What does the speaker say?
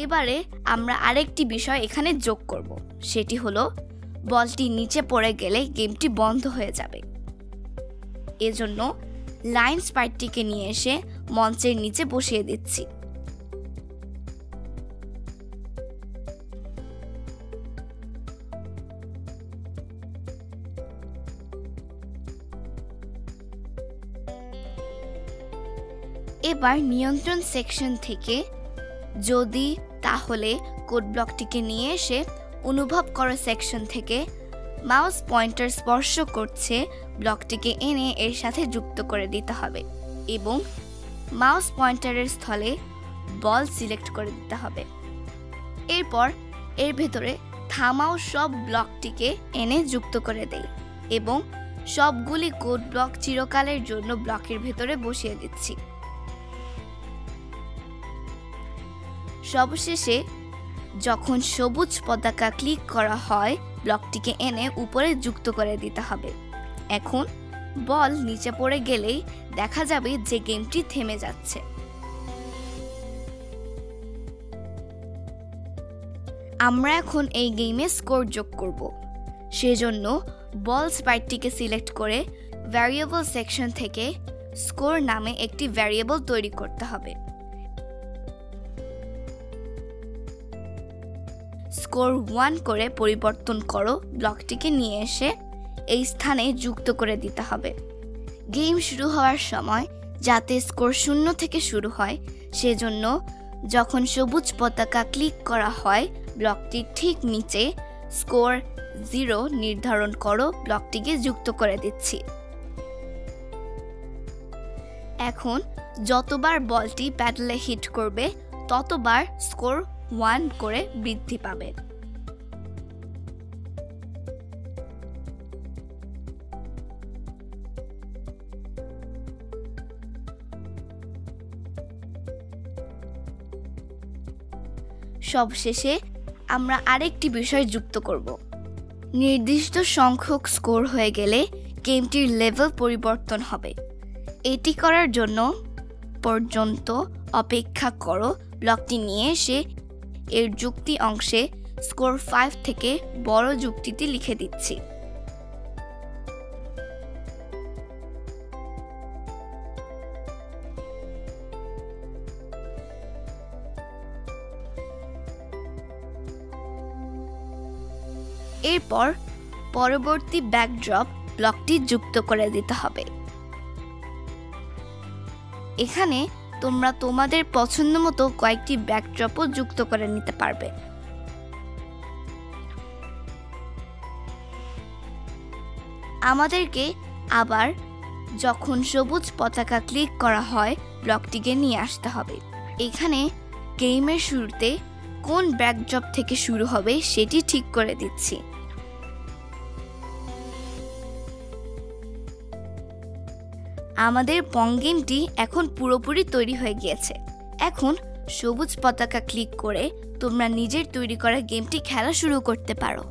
এবারে আমরা আরেকটি বিষয় এখানে যোগ করব, সেটি হলো বলটি নিচে পড়ে গেলে গেমটি বন্ধ হয়ে যাবে। এজন্য লাইন স্প্রাইটটিকে নিয়ে এসে মঞ্চের নিচে বসিয়ে দিচ্ছি। এবার নিয়ন্ত্রণ সেকশন থেকে যদি তাহলে কোড ব্লকটিকে নিয়ে এসে অনুভব করা সেকশন থেকে মাউস পয়েন্টার স্পর্শ করছে ব্লকটিকে এনে এর সাথে যুক্ত করে দিতে হবে এবং মাউস পয়েন্টারের স্থলে বল সিলেক্ট করে দিতে হবে। এরপর এর ভেতরে থামাও সব ব্লকটিকে এনে যুক্ত করে দেই এবং সবগুলি কোড ব্লক চিরকালের জন্য ব্লকের ভেতরে বসিয়ে দিচ্ছি। সবশেষে যখন সবুজ পতাকা ক্লিক করা হয় ব্লকটিকে এনে উপরে যুক্ত করে দিতে হবে। এখন বল নিচে পড়ে গেলেই দেখা যাবে যে গেমটি থেমে যাচ্ছে। আমরা এখন এই গেমে স্কোর যোগ করব। সেজন্য বল স্প্রাইটটিকে সিলেক্ট করে ভ্যারিয়েবল সেকশন থেকে স্কোর নামে একটি ভ্যারিয়েবল তৈরি করতে হবে। স্কোর 1 করে পরিবর্তন করো ব্লকটিকে নিয়ে এসে এই স্থানে যুক্ত করে দিতে হবে। গেম শুরু হওয়ার সময় যাতে স্কোর 0 থেকে শুরু হয় সেজন্য যখন সবুজ পতাকা ক্লিক করা হয় ব্লকটির ঠিক নিচে স্কোর 0 নির্ধারণ করো ব্লকটিকে যুক্ত করে দিচ্ছি। এখন যতবার বলটি প্যাডেলে হিট করবে ততবার স্কোর 1 করে বৃদ্ধি পাবে। সবশেষে আমরা আরেকটি বিষয় যুক্ত করব। নির্দিষ্ট সংখ্যক স্কোর হয়ে গেলে গেমটির লেভেল পরিবর্তন হবে। এটি করার জন্য পর্যন্ত অপেক্ষা করো ব্লকটি নিয়ে এসে এর যুক্তি অংশে স্কোর 5 থেকে বড় যুক্তিটি লিখে দিচ্ছি। এরপর পরবর্তী ব্যাকড্রপ ব্লকটি যুক্ত করে দিতে হবে। এখানে তোমরা তোমাদের পছন্দ মতো কয়েকটি ব্যাকড্রপও যুক্ত করে নিতে পারবে। আমাদেরকে আবার যখন সবুজ পতাকা ক্লিক করা হয় ব্লকটিকে নিয়ে আসতে হবে। এখানে গেমের শুরুতে কোন ব্যাকড্রপ থেকে শুরু হবে সেটি ঠিক করে দিচ্ছি। আমাদের পং গেমটি এখন পুরোপুরি তৈরি হয়ে গিয়েছে। এখন সবুজ পতাকা ক্লিক করে তোমরা নিজের তৈরি করা গেমটি খেলা শুরু করতে পারো।